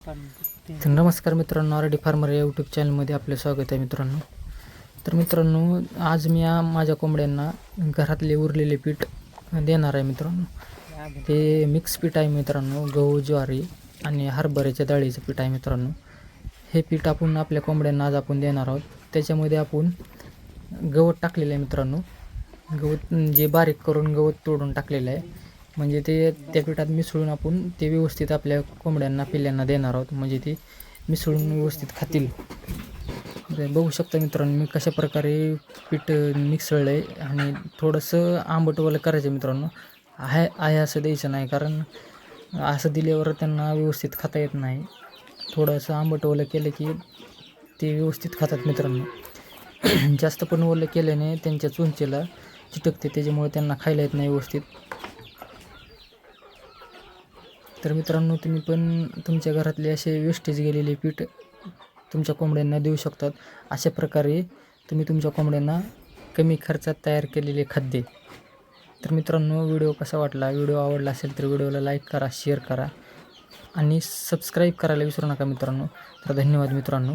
तर नमस्कार मित्रांनो, आर डी फार्मर या यूट्यूब चॅनलमध्ये आपले स्वागत आहे मित्रांनो. तर मित्रांनो, आज मी माझ्या कोंबड्यांना घरातले उरलेले पीठ देणार आहे मित्रांनो. ते मिक्स पीठ आहे मित्रांनो, गहू, ज्वारी आणि हरभऱ्याच्या डाळीचं पीठ आहे मित्रांनो. हे पीठ आपण आपल्या कोंबड्यांना आज आपण देणार आहोत. त्याच्यामध्ये आपण गवत टाकलेलं आहे मित्रांनो. गवत जे बारीक करून गवत तोडून टाकलेलं आहे, म्हणजे ते त्या पिठात मिसळून आपण ते व्यवस्थित आपल्या कोंबड्यांना पिल्ल्यांना देणार आहोत, म्हणजे ते मिसळून व्यवस्थित खातील. बघू शकता मित्रांनो मी कशा प्रकारे पीठ मिसळलं आहे. आणि थोडंसं आंबटवालं करायचं मित्रांनो. आहे असं द्यायचं नाही, कारण असं दिल्यावर त्यांना व्यवस्थित खाता येत नाही. थोडंसं आंबटवालं केलं की ते व्यवस्थित खातात मित्रांनो. जास्त पण ओलं केल्याने त्यांच्या चुंचेला चिटकते, त्याच्यामुळे त्यांना खायला येत नाही व्यवस्थित. तर मित्रांनो, तुम्ही पण तुमच्या घरातले असे वेस्टेज गेलेले पीठ तुमच्या कोंबड्यांना देऊ शकतात. अशा प्रकारे तुम्ही तुमच्या कोंबड्यांना कमी खर्चात तयार केलेले खाद्य. तर मित्रांनो, व्हिडिओ कसा वाटला? व्हिडिओ आवडला असेल तर व्हिडिओला लाईक करा, शेअर करा आणि सबस्क्राईब करायला विसरू नका मित्रांनो. तर धन्यवाद मित्रांनो.